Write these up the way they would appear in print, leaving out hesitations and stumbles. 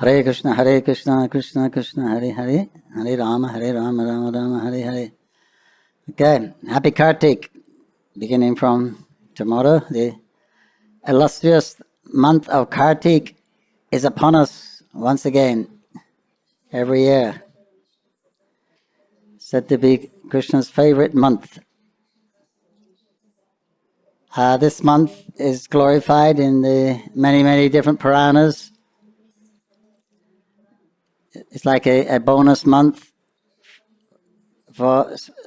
Hare Krishna, Krishna Krishna, Hare Hare, Hare Rama, Rama Rama, Hare Hare. Okay, happy Kartik, beginning from tomorrow. The illustrious month of Kartik is upon us once again, every year. Said to be Krishna's favorite month. This month is glorified in the many different Puranas. It's like a bonus month,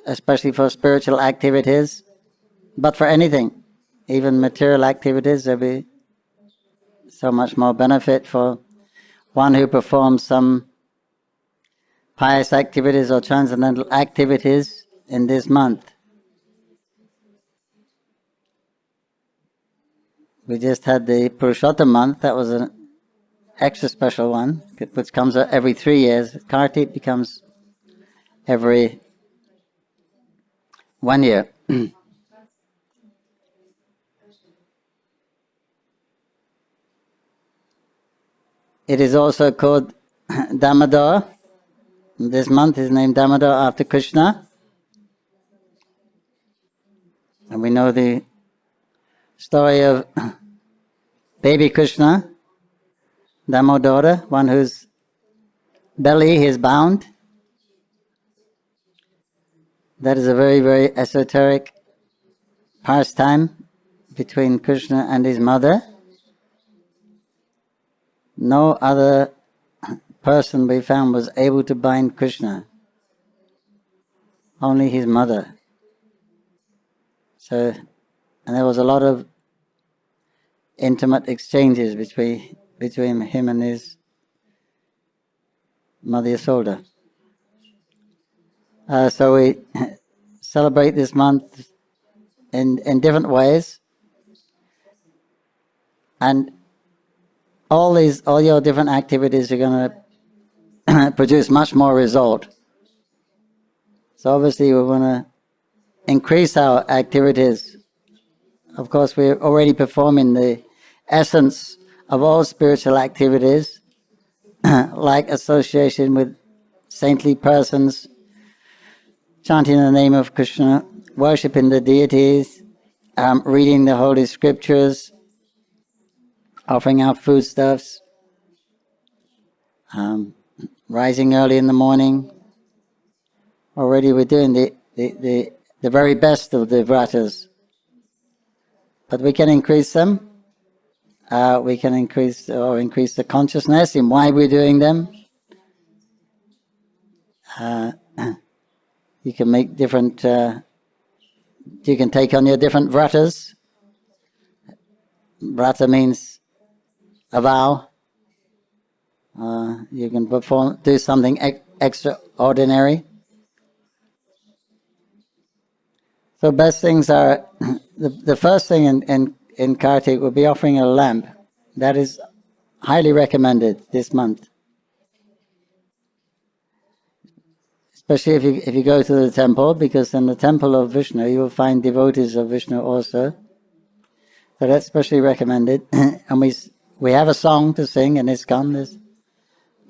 especially for spiritual activities, but for anything, even material activities, there'll be so much more benefit for one who performs some pious activities or transcendental activities in this month. We just had the Purushottam month. That was an extra special one, which comes every 3 years. Kartik becomes every 1 year. It is also called Damodar. This month is named Damodar after Krishna. And we know the story of baby Krishna, Damodara, one whose belly is bound. That is a very esoteric pastime between Krishna and his mother. No other person we found was able to bind Krishna. Only his mother. So, and there was a lot of intimate exchanges between him and his mother Yasoda. So we celebrate this month in different ways, and all your different activities are going to produce much more result. So obviously we want to increase our activities. Of course, we're already performing the essence of all spiritual activities, like association with saintly persons, chanting the name of Krishna, worshipping the deities, reading the holy scriptures, offering out foodstuffs, rising early in the morning. Already we're doing the very best of the vratas. But we can increase them. We can increase the consciousness in why we're doing them. You can make different. You can take on your different vratas. Vrata means a vow. You can do something extraordinary. So best things are, the first thing in Kartik will be offering a lamp. That is highly recommended this month. Especially if you go to the temple, because in the temple of Vishnu you will find devotees of Vishnu also. So that's especially recommended. And we have a song to sing in ISKCON, this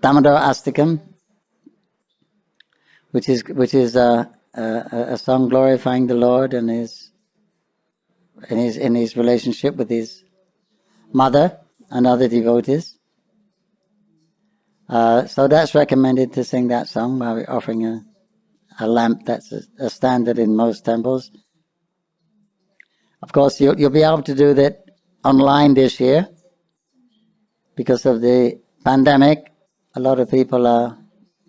Damodar Astakam, which is a song glorifying the Lord and in his relationship with his mother and other devotees. So that's recommended to sing that song while we're offering a lamp. That's a standard in most temples. Of course, you'll be able to do that online this year because of the pandemic. A lot of people are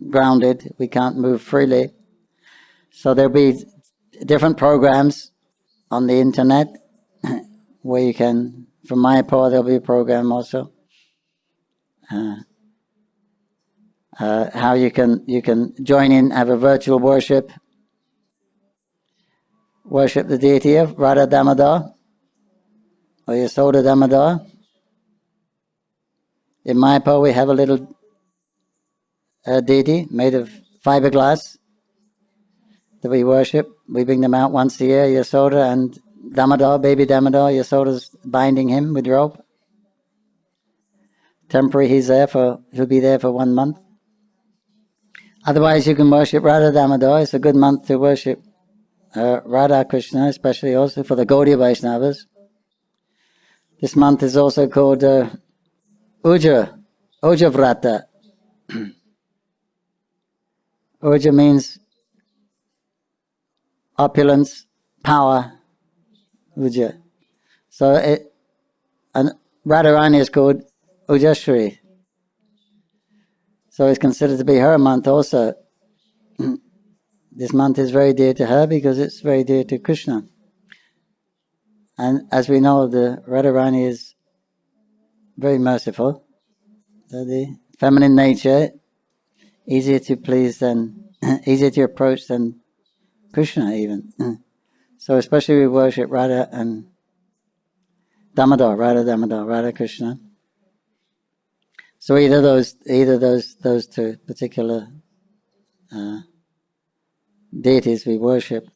grounded. We can't move freely. So there'll be different programs on the internet where you can, from Mayapur there'll be a program also. How you can join in, have a virtual worship the deity of Radha Damodar or Yasoda Damodar. In Mayapur we have a little deity made of fiberglass that we worship. We bring them out once a year, Yasoda and Damodar, baby Damodar. Yasoda's binding him with rope. temporary, he'll be there for 1 month. Otherwise, you can worship Radha Damodar. It's a good month to worship Radha Krishna, especially also for the Gaudiya Vaishnavas. This month is also called Uja Vrata. Uja means opulence, power, Uja. So and Radharani is called Ujashri. So it's considered to be her month also. This month is very dear to her because it's very dear to Krishna. And as we know, the Radharani is very merciful. So the feminine nature, easier to please than, easier to approach than Krishna even. So especially we worship Radha and Damodar, Radha Krishna. So either those two particular deities we worship.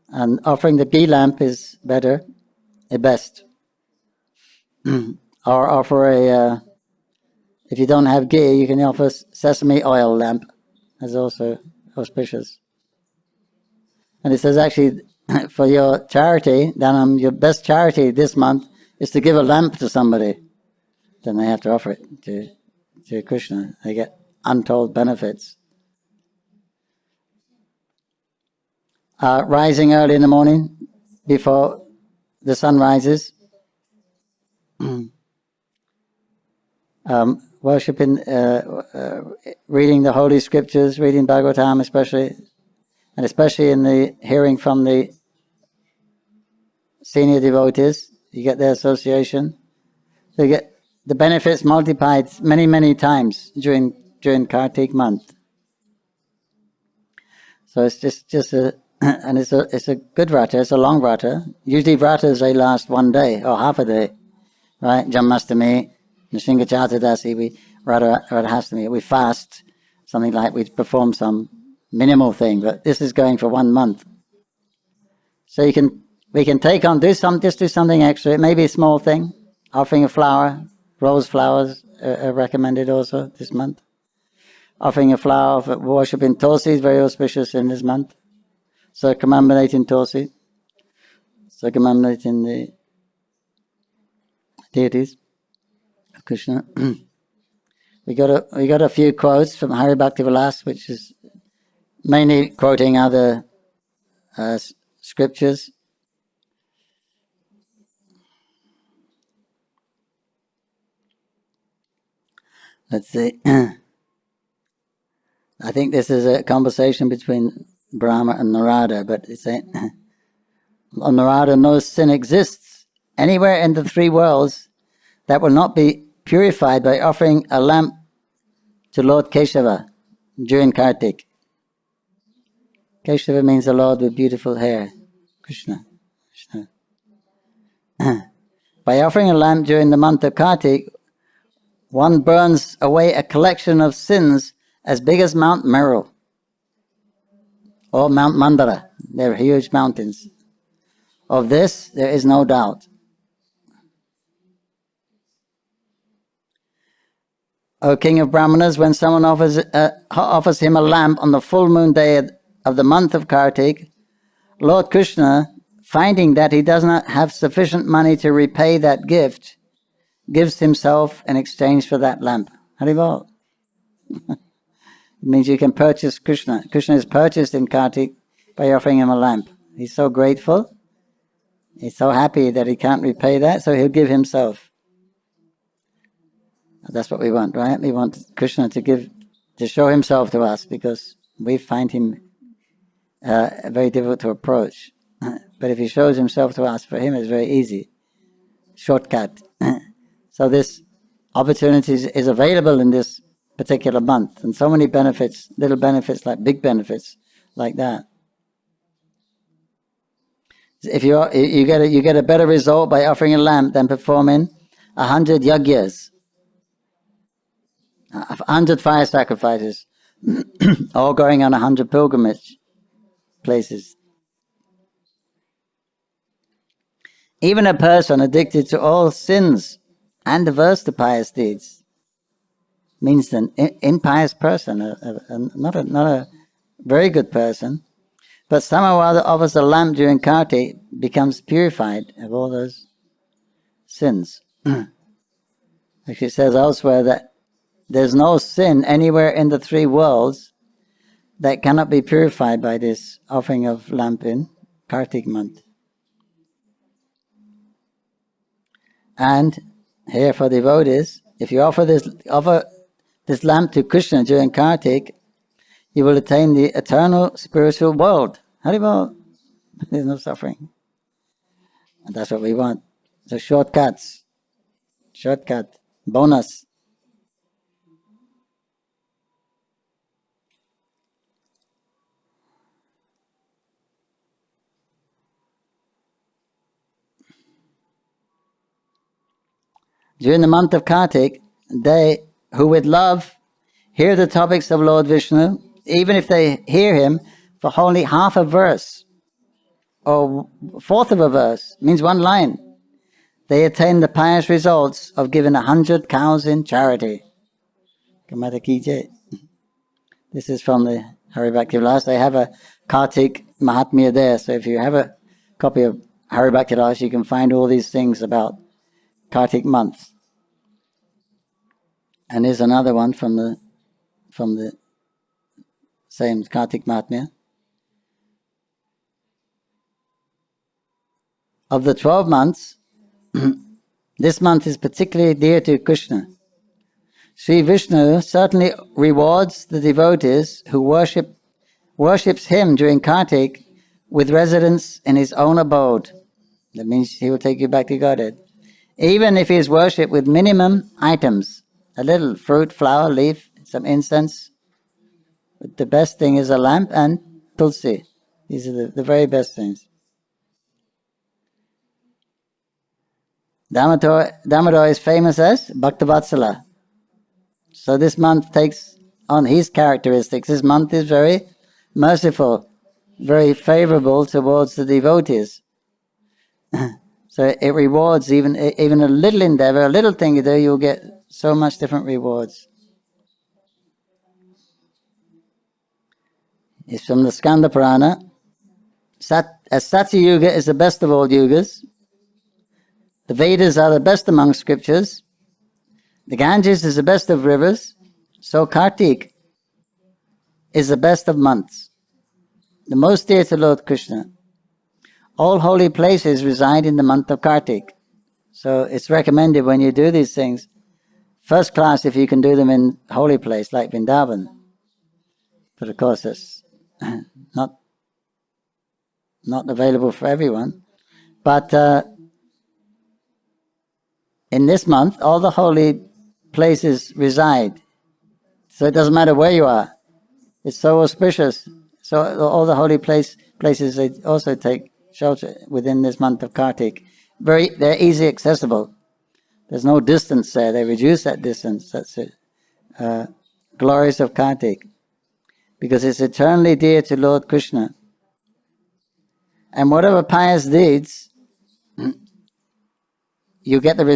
And offering the ghee lamp is better, best. Or offer if you don't have ghee, you can offer sesame oil lamp. That's also auspicious. And it says actually, for your charity, then your best charity this month is to give a lamp to somebody. Then they have to offer it to Krishna. They get untold benefits. Rising early in the morning, before the sun rises, worshipping, reading the holy scriptures, reading Bhagavatam especially, and especially in the hearing from the senior devotees, you get their association. So you get the benefits multiplied many times during Kartik month. So it's just a and it's a good vrata. It's a long vrata. Usually vratas they last 1 day or half a day, right? Janmastami, Nishinga Chaturdasi, Radhastami, we fast, something like we perform some minimal thing, but this is going for 1 month. So we can take on do something extra. It may be a small thing, offering a flower, rose flowers are recommended also this month. Offering a flower for worshipping Tulsi is very auspicious in this month. Circumambulating Tulsi, circumambulating the deities of Krishna. We got a few quotes from Hari Bhakti Vilas, which is mainly quoting other scriptures. Let's see. I think this is a conversation between Brahma and Narada, but it's saying, Narada, no sin exists anywhere in the 3 worlds that will not be purified by offering a lamp to Lord Keshava during Kartik. Keshava means the Lord with beautiful hair, Krishna. By offering a lamp during the month of Kartik, one burns away a collection of sins as big as Mount Meru or Mount Mandara. They're huge mountains. Of this, there is no doubt. O King of Brahmanas, when someone offers him a lamp on the full moon day of the month of Kartik, Lord Krishna, finding that he does not have sufficient money to repay that gift, gives himself in exchange for that lamp. Haribol. It means you can purchase Krishna. Krishna is purchased in Kartik by offering him a lamp. He's so grateful. He's so happy that he can't repay that, so he'll give himself. That's what we want, right? We want Krishna to show himself to us because we find him very difficult to approach. But if he shows himself to us, for him it's very easy. Shortcut. So this opportunity is available in this particular month, and so many benefits, little benefits like big benefits like that. If you get a better result by offering a lamp than performing 100 yagyas, 100 fire sacrifices, or going on 100 pilgrimage places. Even a person addicted to all sins and averse to pious deeds. Means an impious person, not a very good person, but somehow or other offers a lamp during Kartik, becomes purified of all those sins. Like it says elsewhere that there's no sin anywhere in the three worlds that cannot be purified by this offering of lamp in Kartik month. And here for devotees, if you offer this lamp to Krishna during Kartik, you will attain the eternal spiritual world. Haribol. There's no suffering. And that's what we want. So shortcut, bonus. During the month of Kartik, they who with love hear the topics of Lord Vishnu, even if they hear him for only half a verse, or fourth of a verse, means one line, they attain the pious results of giving 100 cows in charity. This is from the Hari Bhakti Vilas. They have a Kartik Mahatmya there, so if you have a copy of Hari Bhakti Vilas, you can find all these things about Kartik month. And here's another one from the same Kartik Mahatmya. Of the 12 months, this month is particularly dear to Krishna. Sri Vishnu certainly rewards the devotees who worships him during Kartik with residence in his own abode. That means he will take you back to Godhead. Even if he is worshipped with minimum items, a little fruit, flower, leaf, some incense. But the best thing is a lamp and tulsi. These are the very best things. Damodar is famous as Bhaktavatsala. So this month takes on his characteristics. This month is very merciful, very favorable towards the devotees. So it rewards even a little endeavor, a little thing you do, you'll get so much different rewards. It's from the Skanda Purana. As Satya Yuga is the best of all yugas, the Vedas are the best among scriptures, the Ganges is the best of rivers, so Kartik is the best of months, the most dear to Lord Krishna. All holy places reside in the month of Kartik. So it's recommended when you do these things, first class if you can do them in holy place like Vrindavan. But of course that's not available for everyone. But in this month, all the holy places reside. So it doesn't matter where you are. It's so auspicious. So all the holy places, they also take shelter within this month of Kartik. They're easy accessible. There's no distance there. They reduce that distance. That's it. Glories of Kartik. Because it's eternally dear to Lord Krishna. And whatever pious deeds, you get an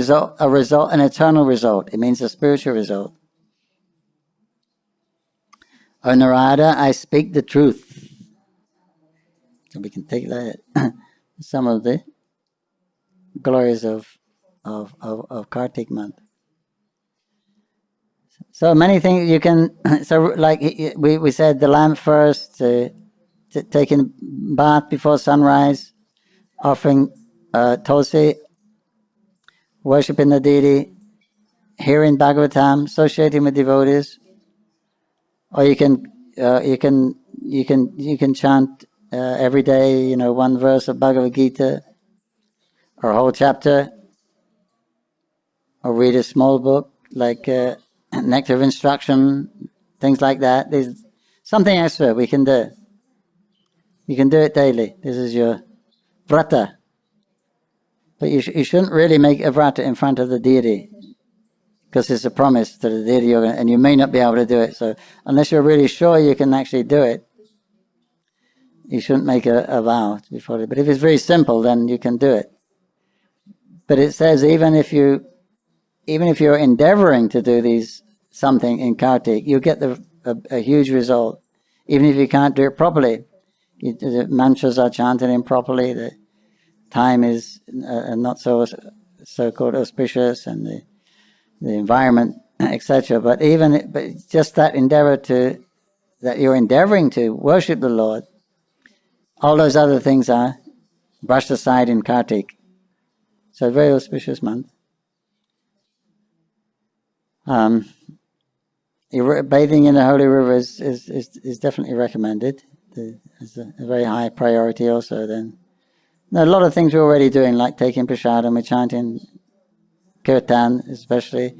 eternal result. It means a spiritual result. O Narada, I speak the truth. So we can take that some of the glories of Kartik month. So many things you can. So like we said, the lamp first, taking bath before sunrise, offering tulsi, worshiping the deity, hearing Bhagavatam, associating with devotees, or you can chant every day, one verse of Bhagavad Gita, or a whole chapter, or read a small book like Nectar of Instruction, things like that. There's something extra we can do. You can do it daily. This is your vrata. But you shouldn't really make a vrata in front of the deity, because it's a promise to the deity, and you may not be able to do it. So unless you're really sure you can actually do it, you shouldn't make a vow before it. But if it's very simple, then you can do it. But it says even if you even if you're endeavoring to do these something in Kartik, you get a huge result. Even if you can't do it properly, the mantras are chanted improperly, the time is not so-called auspicious, and the environment, etc. But just that endeavor that you're endeavoring to worship the Lord, all those other things are brushed aside in Kartik. So a very auspicious month. Bathing in the holy river is definitely recommended. It's a very high priority also then. There are a lot of things we're already doing, like taking prasadam, we're chanting kirtan, especially.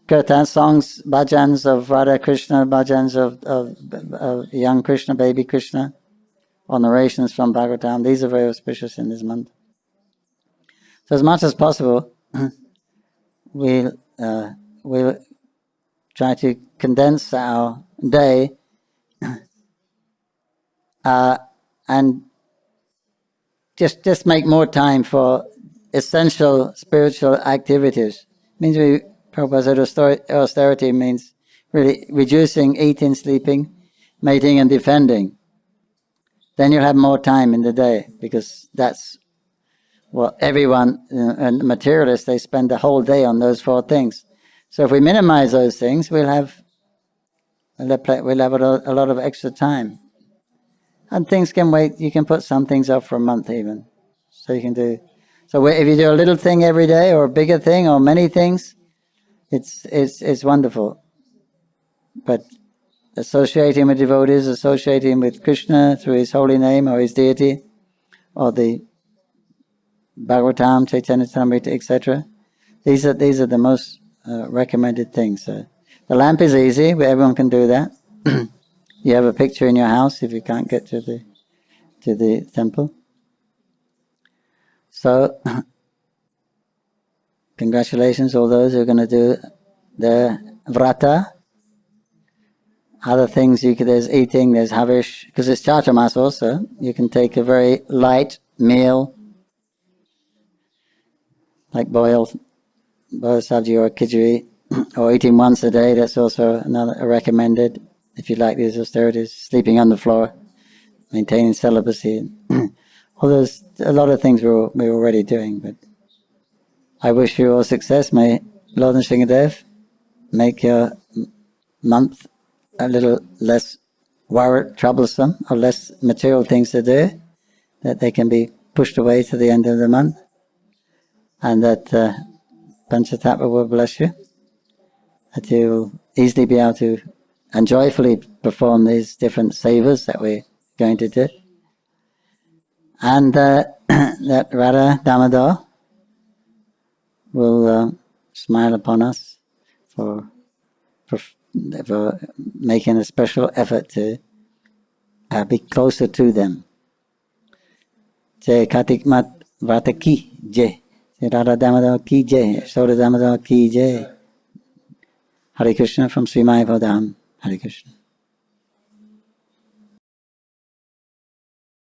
Kirtan songs, bhajans of Radha Krishna, bhajans of young Krishna, baby Krishna, or narrations from Bhagavatam. These are very auspicious in this month. So as much as possible, we'll try to condense our day and just make more time for essential spiritual activities. Means Prabhupada said austerity means really reducing eating, sleeping, mating and defending. Then you'll have more time in the day, because that's what everyone, and materialists, they spend the whole day on those 4 things. So if we minimize those things, we'll have a lot of extra time. And things can wait. You can put some things up for a month even. So you can do. So if you do a little thing every day, or a bigger thing, or many things, it's wonderful. But associating with devotees, associating with Krishna through his holy name or his deity, or the Bhagavatam, Caitanya-charitamrita, etc. These are the most recommended things. So the lamp is easy; everyone can do that. You have a picture in your house if you can't get to the temple. So, congratulations all those who are going to do the vrata. Other things there's eating, there's havish, because it's Chaturmas also. You can take a very light meal, like boiled sabji or khichdi, or eating once a day. That's also another recommended. If you like these austerities, sleeping on the floor, maintaining celibacy, a lot of things we're already doing. But I wish you all success. May Lord Nrsingadev make your month a little less troublesome, or less material things to do, that they can be pushed away to the end of the month, and that Panchatattva will bless you, that you will easily be able to and joyfully perform these different sevas that we're going to do, and that Radha Damodar will smile upon us for making a special effort to be closer to them. Jai Kartik Mat Vrata ki Jai, Radha Damodar ki Jai, Soda Damodar ki Jai. Hare Krishna from Sri Mayapur Dham. Hare Krishna.